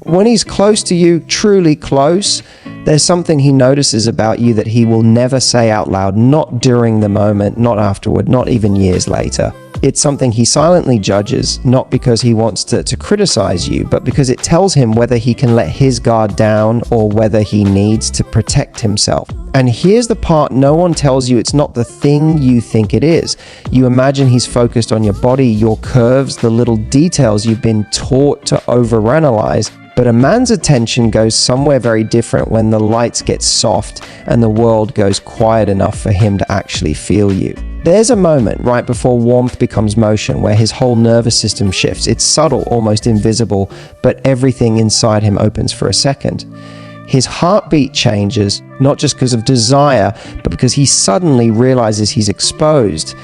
When he's close to you, truly close, there's something he notices about you that he will never say out loud, not during the moment, not afterward, not even years later. It's something he silently judges, not because he wants to criticize you, but because it tells him whether he can let his guard down or whether he needs to protect himself. And here's the part no one tells you: it's not the thing you think it is. You imagine he's focused on your body, your curves, the little details you've been taught to overanalyze. But a man's attention goes somewhere very different when the lights get soft and the world goes quiet enough for him to actually feel you. There's a moment right before warmth becomes motion where his whole nervous system shifts. It's subtle, almost invisible, but everything inside him opens for a second. His heartbeat changes, not just because of desire, but because he suddenly realizes he's exposed.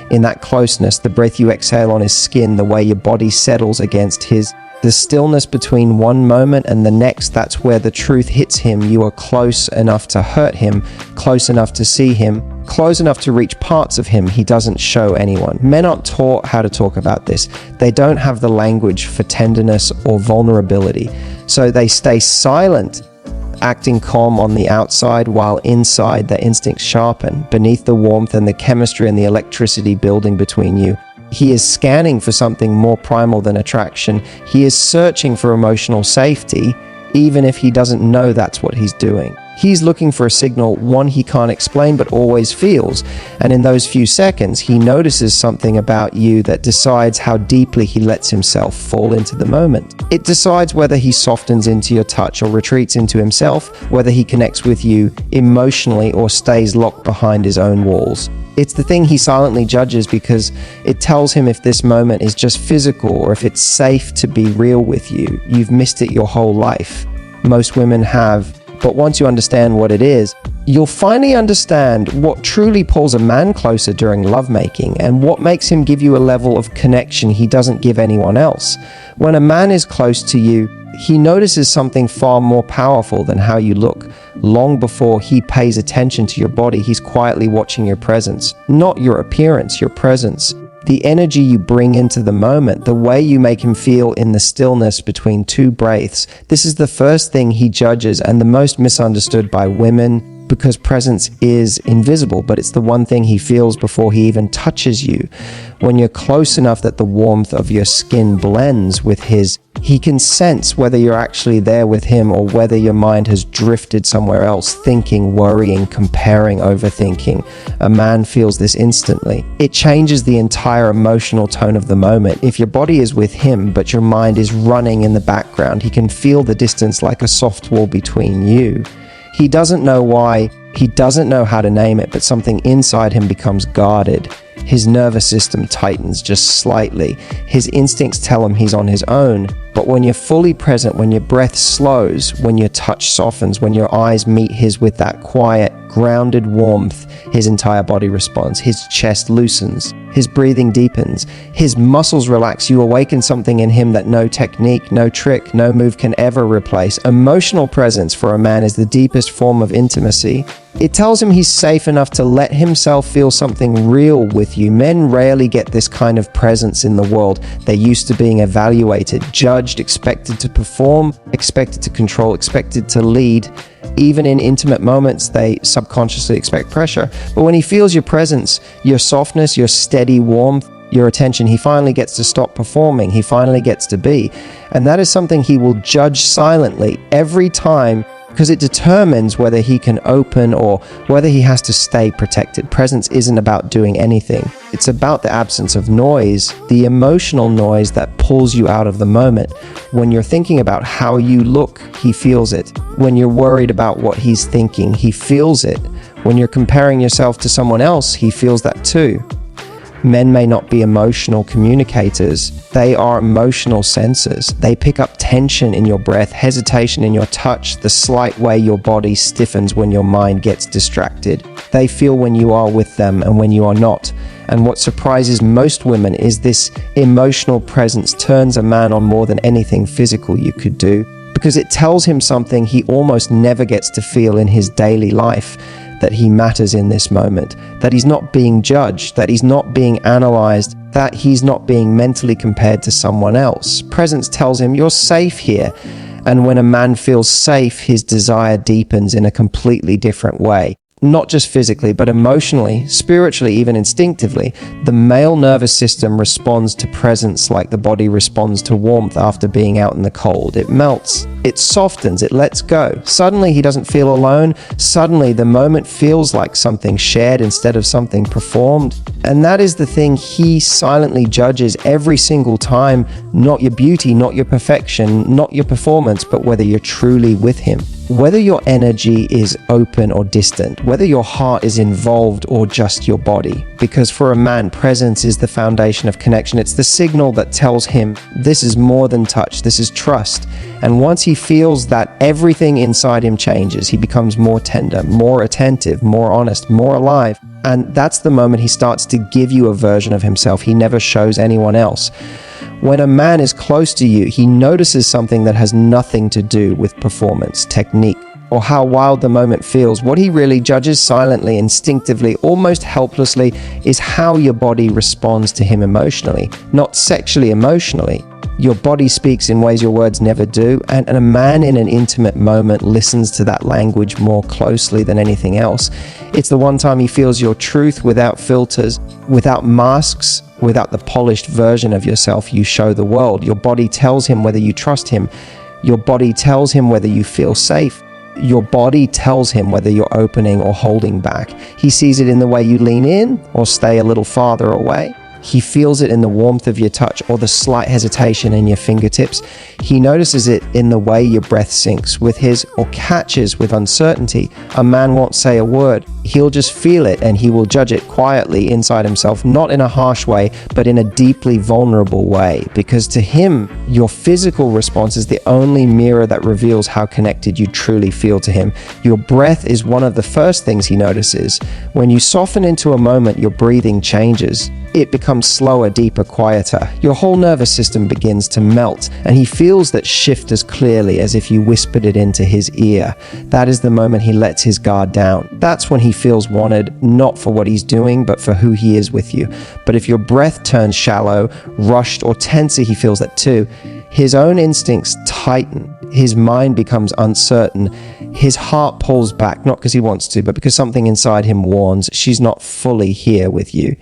In that closeness, the breath you exhale on his skin, the way your body settles against his, the stillness between one moment and the next, that's where the truth hits him. You are close enough to hurt him, close enough to see him, close enough to reach parts of him he doesn't show anyone. Men aren't taught how to talk about this. They don't have the language for tenderness or vulnerability. So they stay silent, acting calm on the outside while inside their instincts sharpen, beneath the warmth and the chemistry and the electricity building between you. He is scanning for something more primal than attraction. He is searching for emotional safety, even if he doesn't know that's what he's doing. He's looking for a signal, one he can't explain but always feels. And in those few seconds, he notices something about you that decides how deeply he lets himself fall into the moment. It decides whether he softens into your touch or retreats into himself, whether he connects with you emotionally or stays locked behind his own walls. It's the thing he silently judges because it tells him if this moment is just physical or if it's safe to be real with you. You've missed it your whole life. Most women have, but once you understand what it is, you'll finally understand what truly pulls a man closer during lovemaking and what makes him give you a level of connection he doesn't give anyone else. When a man is close to you, he notices something far more powerful than how you look. Long before he pays attention to your body, he's quietly watching your presence. Not your appearance, your presence. The energy you bring into the moment, the way you make him feel in the stillness between two breaths. This is the first thing he judges and the most misunderstood by women, because presence is invisible, but it's the one thing he feels before he even touches you. When you're close enough that the warmth of your skin blends with his, he can sense whether you're actually there with him or whether your mind has drifted somewhere else, thinking, worrying, comparing, overthinking. A man feels this instantly. It changes the entire emotional tone of the moment. If your body is with him, but your mind is running in the background, he can feel the distance like a soft wall between you. He doesn't know why, he doesn't know how to name it, but something inside him becomes guarded. His nervous system tightens just slightly. His instincts tell him he's on his own. But when you're fully present, when your breath slows, when your touch softens, when your eyes meet his with that quiet, grounded warmth, his entire body responds. His chest loosens. His breathing deepens. His muscles relax. You awaken something in him that no technique, no trick, no move can ever replace. Emotional presence for a man is the deepest form of intimacy. It tells him he's safe enough to let himself feel something real with you. Men rarely get this kind of presence in the world. They're used to being evaluated, judged, expected to perform, expected to control, expected to lead. Even in intimate moments, they subconsciously expect pressure. But when he feels your presence, your softness, your steady warmth, your attention, he finally gets to stop performing. He finally gets to be. And that is something he will judge silently every time, because it determines whether he can open or whether he has to stay protected. Presence isn't about doing anything. It's about the absence of noise, the emotional noise that pulls you out of the moment. When you're thinking about how you look, he feels it. When you're worried about what he's thinking, he feels it. When you're comparing yourself to someone else, he feels that too. Men may not be emotional communicators. They are emotional sensors. They pick up tension in your breath, hesitation in your touch, the slight way your body stiffens when your mind gets distracted. They feel when you are with them and when you are not. And what surprises most women is this emotional presence turns a man on more than anything physical you could do, because it tells him something he almost never gets to feel in his daily life. That he matters in this moment, that he's not being judged, that he's not being analyzed, that he's not being mentally compared to someone else. Presence tells him you're safe here. And when a man feels safe, his desire deepens in a completely different way. Not just physically, but emotionally, spiritually, even instinctively. The male nervous system responds to presence like the body responds to warmth after being out in the cold. It melts, it softens, it lets go. Suddenly he doesn't feel alone. Suddenly the moment feels like something shared instead of something performed. And that is the thing he silently judges every single time. Not your beauty, not your perfection, not your performance, but whether you're truly with him. Whether your energy is open or distant, whether your heart is involved or just your body. Because for a man, presence is the foundation of connection. It's the signal that tells him this is more than touch, this is trust. And once he feels that, everything inside him changes. He becomes more tender, more attentive, more honest, more alive. And that's the moment he starts to give you a version of himself he never shows anyone else. When a man is close to you, he notices something that has nothing to do with performance, technique, or how wild the moment feels. What he really judges silently, instinctively, almost helplessly, is how your body responds to him emotionally, not sexually, emotionally. Your body speaks in ways your words never do, and a man in an intimate moment listens to that language more closely than anything else. It's the one time he feels your truth without filters, without masks, without the polished version of yourself you show the world. Your body tells him whether you trust him. Your body tells him whether you feel safe. Your body tells him whether you're opening or holding back. He sees it in the way you lean in or stay a little farther away. He feels it in the warmth of your touch or the slight hesitation in your fingertips. He notices it in the way your breath sinks with his or catches with uncertainty. A man won't say a word. He'll just feel it, and he will judge it quietly inside himself, not in a harsh way, but in a deeply vulnerable way. Because to him, your physical response is the only mirror that reveals how connected you truly feel to him. Your breath is one of the first things he notices. When you soften into a moment, your breathing changes. It becomes slower, deeper, quieter. Your whole nervous system begins to melt, and he feels that shift as clearly as if you whispered it into his ear. That is the moment he lets his guard down. That's when he feels wanted, not for what he's doing, but for who he is with you. But if your breath turns shallow, rushed, or tenser, he feels that too. His own instincts tighten. His mind becomes uncertain. His heart pulls back, not because he wants to, but because something inside him warns she's not fully here with you.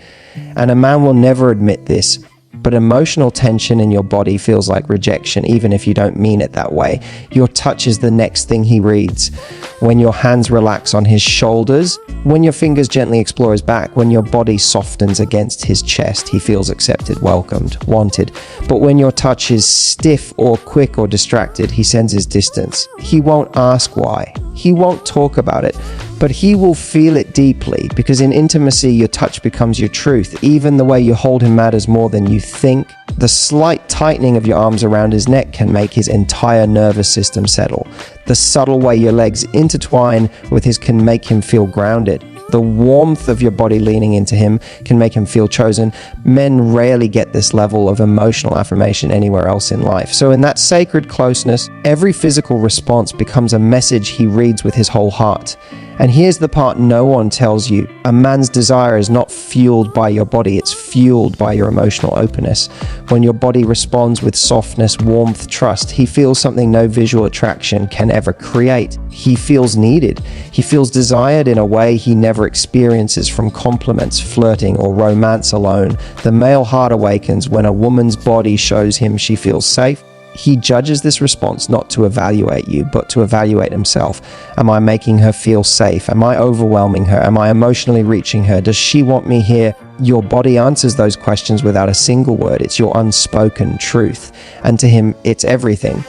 And a man will never admit this, but emotional tension in your body feels like rejection, even if you don't mean it that way. Your touch is the next thing he reads. When your hands relax on his shoulders, when your fingers gently explore his back, when your body softens against his chest, he feels accepted, welcomed, wanted. But when your touch is stiff or quick or distracted, he sends his distance. He won't ask why. He won't talk about it, but he will feel it deeply, because in intimacy, your touch becomes your truth. Even the way you hold him matters more than you think. The slight tightening of your arms around his neck can make his entire nervous system settle. The subtle way your legs intertwine with his can make him feel grounded. The warmth of your body leaning into him can make him feel chosen. Men rarely get this level of emotional affirmation anywhere else in life. So in that sacred closeness, every physical response becomes a message he reads with his whole heart. And here's the part no one tells you. A man's desire is not fueled by your body, it's fueled by your emotional openness. When your body responds with softness, warmth, trust, he feels something no visual attraction can ever create. He feels needed. He feels desired in a way he never experiences from compliments, flirting, or romance alone. The male heart awakens when a woman's body shows him she feels safe. He judges this response not to evaluate you, but to evaluate himself. Am I making her feel safe? Am I overwhelming her? Am I emotionally reaching her? Does she want me here? Your body answers those questions without a single word. It's your unspoken truth. And to him, it's everything.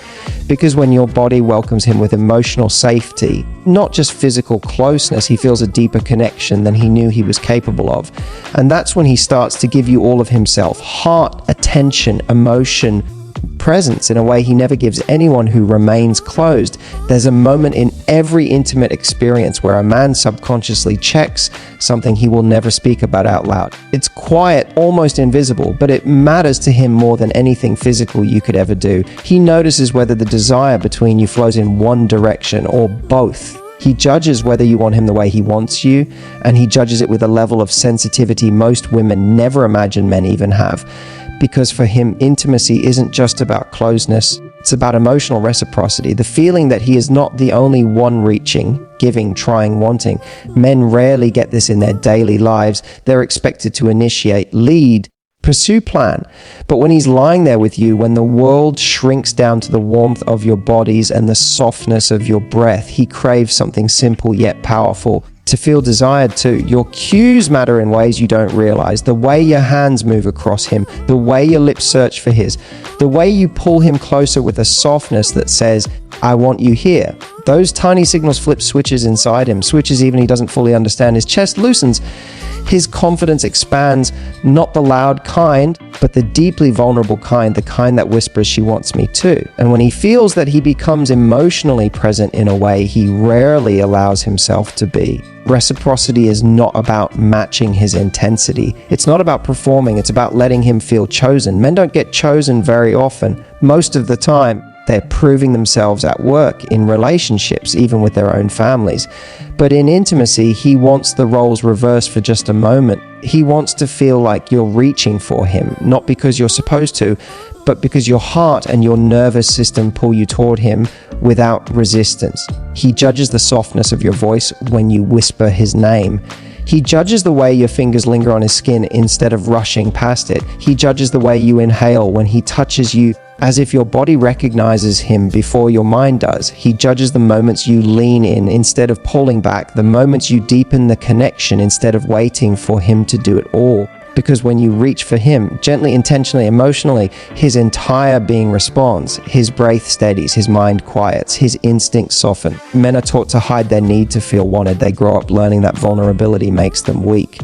Because when your body welcomes him with emotional safety, not just physical closeness, he feels a deeper connection than he knew he was capable of. And that's when he starts to give you all of himself: heart, attention, emotion, presence, in a way he never gives anyone who remains closed. There's a moment in every intimate experience where a man subconsciously checks something he will never speak about out loud. It's quiet, almost invisible, but it matters to him more than anything physical you could ever do. He notices whether the desire between you flows in one direction or both. He judges whether you want him the way he wants you, and he judges it with a level of sensitivity most women never imagine men even have. Because for him, intimacy isn't just about closeness, It's about emotional reciprocity, the feeling that he is not the only one reaching, giving, trying, wanting. Men rarely get this in their daily lives. They're expected to initiate, lead, pursue, plan. But when he's lying there with you, when the world shrinks down to the warmth of your bodies and the softness of your breath, he craves something simple yet powerful. To feel desired too. Your cues matter in ways you don't realize. The way your hands move across him, the way your lips search for his, the way you pull him closer with a softness that says, I want you here. Those tiny signals flip switches inside him, switches even he doesn't fully understand. His chest loosens. His confidence expands, not the loud kind, but the deeply vulnerable kind, the kind that whispers, she wants me too. And when he feels that he becomes emotionally present in a way he rarely allows himself to be. Reciprocity is not about matching his intensity. It's not about performing. It's about letting him feel chosen. Men don't get chosen very often. Most of the time, they're proving themselves at work, in relationships, even with their own families. But in intimacy, he wants the roles reversed for just a moment. He wants to feel like you're reaching for him, not because you're supposed to, but because your heart and your nervous system pull you toward him without resistance. He judges the softness of your voice when you whisper his name. He judges the way your fingers linger on his skin instead of rushing past it. He judges the way you inhale when he touches you as if your body recognizes him before your mind does. He judges the moments you lean in instead of pulling back, the moments you deepen the connection instead of waiting for him to do it all. Because when you reach for him, gently, intentionally, emotionally, his entire being responds. His breath steadies, his mind quiets, his instincts soften. Men are taught to hide their need to feel wanted. They grow up learning that vulnerability makes them weak.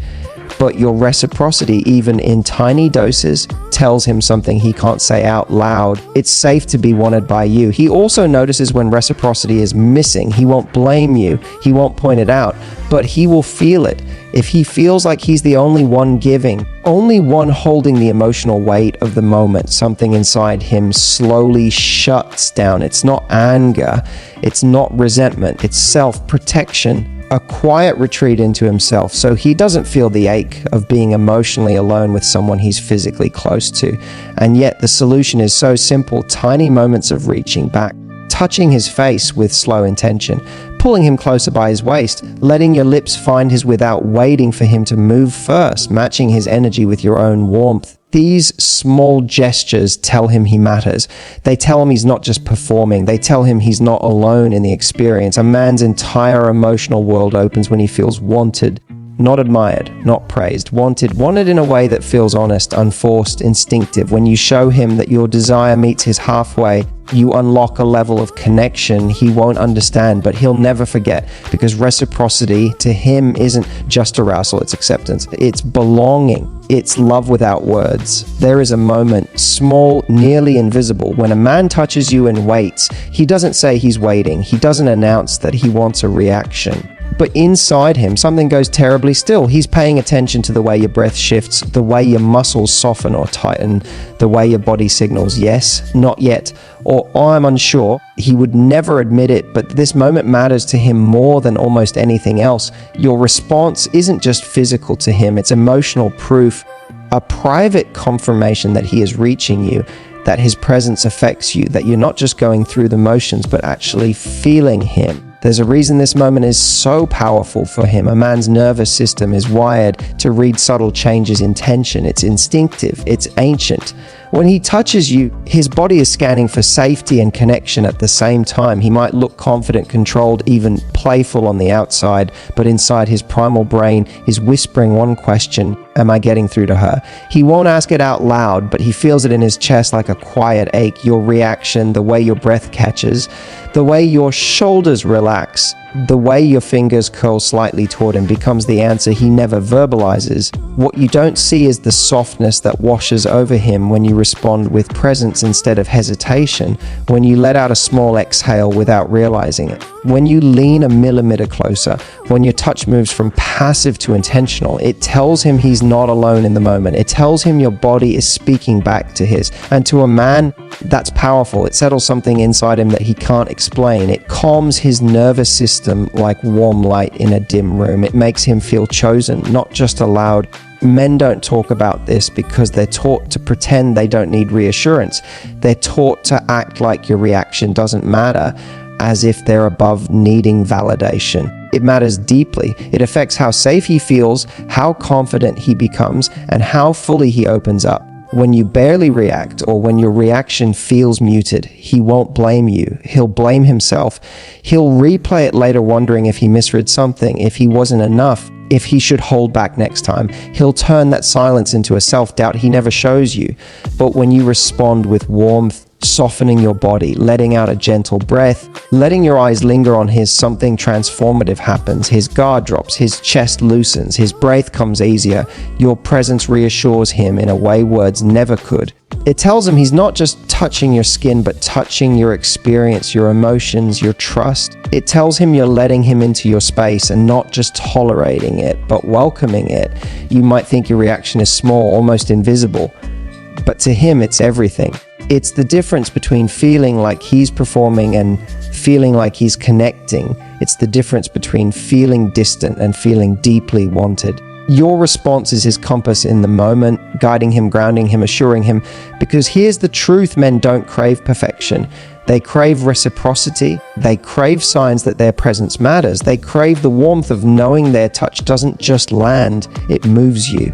But your reciprocity, even in tiny doses, tells him something he can't say out loud. It's safe to be wanted by you. He also notices when reciprocity is missing. He won't blame you. He won't point it out, but he will feel it. If he feels like he's the only one giving, only one holding the emotional weight of the moment, something inside him slowly shuts down. It's not anger. It's not resentment. It's self-protection. A quiet retreat into himself, so he doesn't feel the ache of being emotionally alone with someone he's physically close to. And yet the solution is so simple: tiny moments of reaching back, touching his face with slow intention, pulling him closer by his waist, letting your lips find his without waiting for him to move first, matching his energy with your own warmth. These small gestures tell him he matters. They tell him he's not just performing. They tell him he's not alone in the experience. A man's entire emotional world opens when he feels wanted, not admired, not praised. Wanted in a way that feels honest, unforced, instinctive. When you show him that your desire meets his halfway, you unlock a level of connection he won't understand, but he'll never forget, because reciprocity to him isn't just arousal, it's acceptance, it's belonging, it's love without words. There is a moment, small, nearly invisible, when a man touches you and waits. He doesn't say he's waiting, he doesn't announce that he wants a reaction. But inside him, something goes terribly still. He's paying attention to the way your breath shifts, the way your muscles soften or tighten, the way your body signals yes, not yet, or I'm unsure. He would never admit it, but this moment matters to him more than almost anything else. Your response isn't just physical to him, it's emotional proof, a private confirmation that he is reaching you, that his presence affects you, that you're not just going through the motions, but actually feeling him. There's a reason this moment is so powerful for him. A man's nervous system is wired to read subtle changes in tension. It's instinctive. It's ancient. When he touches you, his body is scanning for safety and connection at the same time. He might look confident, controlled, even playful on the outside, but inside his primal brain is whispering one question: am I getting through to her? He won't ask it out loud, but he feels it in his chest like a quiet ache. Your reaction, the way your breath catches, the way your shoulders relax, the way your fingers curl slightly toward him becomes the answer he never verbalizes. What you don't see is the softness that washes over him when you respond with presence instead of hesitation, when you let out a small exhale without realizing it, when you lean a millimeter closer, when your touch moves from passive to intentional. It tells him he's not alone in the moment. It tells him your body is speaking back to his. And to a man, that's powerful. It settles something inside him that he can't explain. It calms his nervous system like warm light in a dim room. It makes him feel chosen, not just allowed. Men don't talk about this because they're taught to pretend they don't need reassurance. They're taught to act like your reaction doesn't matter, as if they're above needing validation. It matters deeply. It affects how safe he feels, how confident he becomes, and how fully he opens up. When you barely react, or when your reaction feels muted, he won't blame you. He'll blame himself. He'll replay it later wondering if he misread something, if he wasn't enough, if he should hold back next time. He'll turn that silence into a self-doubt he never shows you. But when you respond with warmth, softening your body, letting out a gentle breath, letting your eyes linger on his, something transformative happens. His guard drops, his chest loosens, his breath comes easier. Your presence reassures him in a way words never could. It tells him he's not just touching your skin, but touching your experience, your emotions, your trust. It tells him you're letting him into your space and not just tolerating it, but welcoming it. You might think your reaction is small, almost invisible, but to him, it's everything. It's the difference between feeling like he's performing and feeling like he's connecting. It's the difference between feeling distant and feeling deeply wanted. Your response is his compass in the moment, guiding him, grounding him, assuring him. Because here's the truth: men don't crave perfection. They crave reciprocity. They crave signs that their presence matters. They crave the warmth of knowing their touch doesn't just land, it moves you.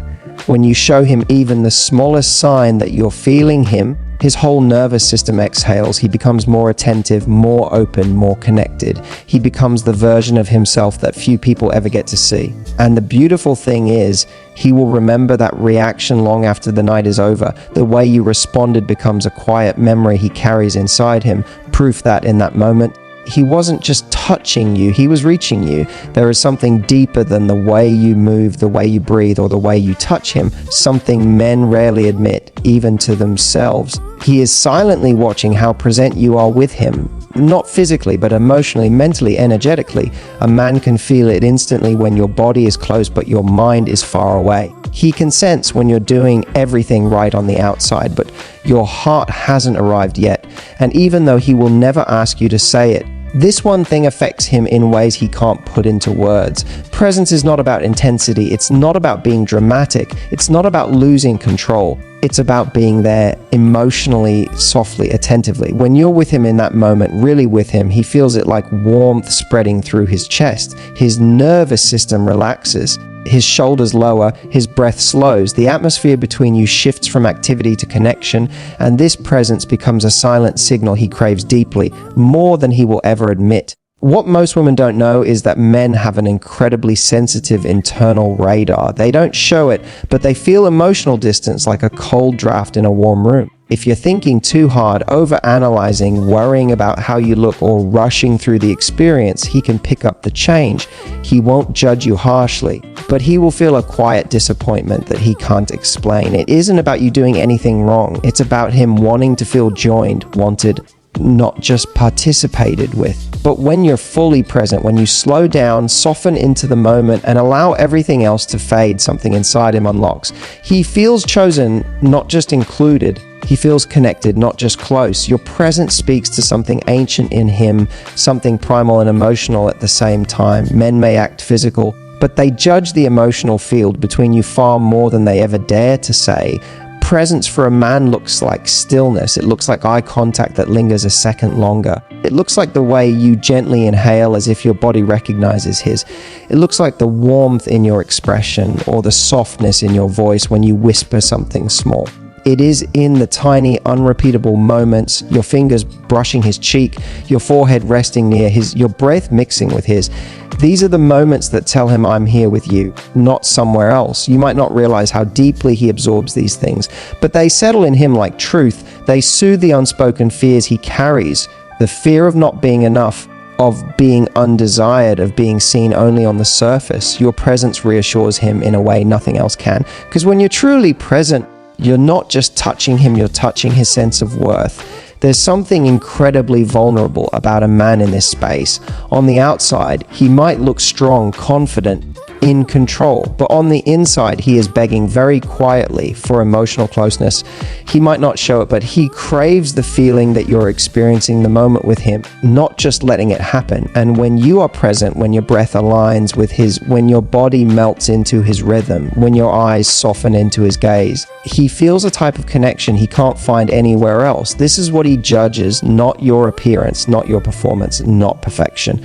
When you show him even the smallest sign that you're feeling him, his whole nervous system exhales. He becomes more attentive, more open, more connected. He becomes the version of himself that few people ever get to see. And the beautiful thing is, he will remember that reaction long after the night is over. The way you responded becomes a quiet memory he carries inside him, proof that in that moment, he wasn't just touching you, he was reaching you. There is something deeper than the way you move, the way you breathe, or the way you touch him, something men rarely admit, even to themselves. He is silently watching how present you are with him, not physically, but emotionally, mentally, energetically. A man can feel it instantly when your body is close, but your mind is far away. He can sense when you're doing everything right on the outside, but your heart hasn't arrived yet. And even though he will never ask you to say it, this one thing affects him in ways he can't put into words. Presence is not about intensity. It's not about being dramatic. It's not about losing control. It's about being there emotionally, softly, attentively. When you're with him in that moment, really with him, he feels it like warmth spreading through his chest. His nervous system relaxes. His shoulders lower, his breath slows, the atmosphere between you shifts from activity to connection, and this presence becomes a silent signal he craves deeply, more than he will ever admit. What most women don't know is that men have an incredibly sensitive internal radar. They don't show it, but they feel emotional distance like a cold draft in a warm room. If you're thinking too hard, over-analyzing, worrying about how you look, or rushing through the experience, he can pick up the change. He won't judge you harshly, but he will feel a quiet disappointment that he can't explain. It isn't about you doing anything wrong. It's about him wanting to feel joined, wanted, not just participated with. But when you're fully present, when you slow down, soften into the moment, and allow everything else to fade, something inside him unlocks. He feels chosen, not just included. He feels connected, not just close. Your presence speaks to something ancient in him, something primal and emotional at the same time. Men may act physical, but they judge the emotional field between you far more than they ever dare to say. Presence for a man looks like stillness. It looks like eye contact that lingers a second longer. It looks like the way you gently inhale as if your body recognizes his. It looks like the warmth in your expression, or the softness in your voice when you whisper something small. It is in the tiny, unrepeatable moments, your fingers brushing his cheek, your forehead resting near his, your breath mixing with his. These are the moments that tell him, I'm here with you, not somewhere else. You might not realize how deeply he absorbs these things, but they settle in him like truth. They soothe the unspoken fears he carries, the fear of not being enough, of being undesired, of being seen only on the surface. Your presence reassures him in a way nothing else can. Because when you're truly present, you're not just touching him, you're touching his sense of worth. There's something incredibly vulnerable about a man in this space. On the outside, he might look strong, confident, in control, but on the inside, he is begging very quietly for emotional closeness. He might not show it, but he craves the feeling that you're experiencing the moment with him, not just letting it happen. And when you are present, when your breath aligns with his, when your body melts into his rhythm, when your eyes soften into his gaze, he feels a type of connection he can't find anywhere else. This is what he judges, not your appearance, not your performance, not perfection.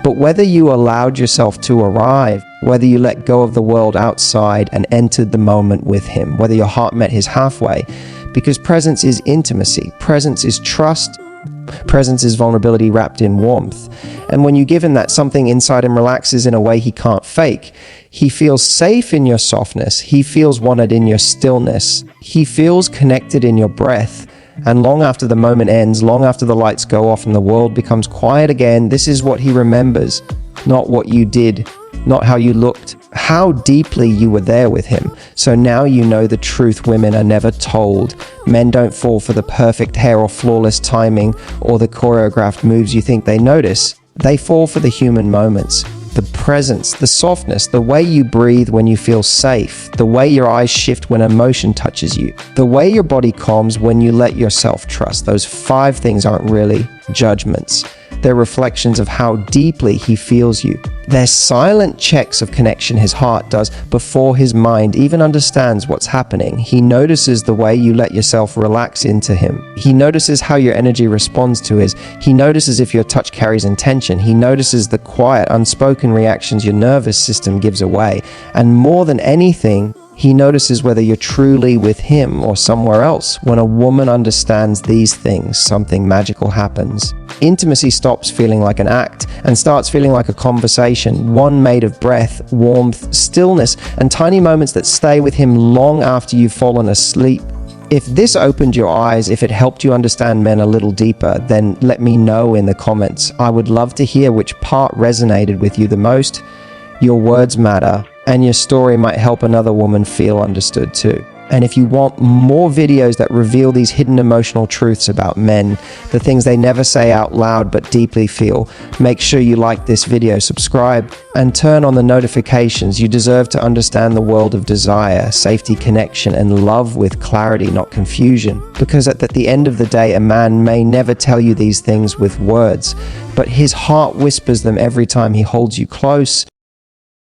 But whether you allowed yourself to arrive, whether you let go of the world outside and entered the moment with him, whether your heart met his halfway, because presence is intimacy, presence is trust, presence is vulnerability wrapped in warmth. And when you give him that, something inside him relaxes in a way he can't fake. He feels safe in your softness. He feels wanted in your stillness. He feels connected in your breath. And long after the moment ends, long after the lights go off and the world becomes quiet again, this is what he remembers. Not what you did, not how you looked, how deeply you were there with him. So now you know the truth women are never told. Men don't fall for the perfect hair or flawless timing or the choreographed moves you think they notice. They fall for the human moments. The presence, the softness, the way you breathe when you feel safe, the way your eyes shift when emotion touches you, the way your body calms when you let yourself trust. Those 5 things aren't really judgments. They're reflections of how deeply he feels you. They're silent checks of connection his heart does before his mind even understands what's happening. He notices the way you let yourself relax into him. He notices how your energy responds to his. He notices if your touch carries intention. He notices the quiet, unspoken reactions your nervous system gives away. And more than anything, he notices whether you're truly with him or somewhere else. When a woman understands these things, something magical happens. Intimacy stops feeling like an act and starts feeling like a conversation, one made of breath, warmth, stillness, and tiny moments that stay with him long after you've fallen asleep. If this opened your eyes, if it helped you understand men a little deeper, then let me know in the comments. I would love to hear which part resonated with you the most. Your words matter, and your story might help another woman feel understood too. And if you want more videos that reveal these hidden emotional truths about men, the things they never say out loud but deeply feel, make sure you like this video, subscribe, and turn on the notifications. You deserve to understand the world of desire, safety, connection, and love with clarity, not confusion. Because at the end of the day, a man may never tell you these things with words, but his heart whispers them every time he holds you close,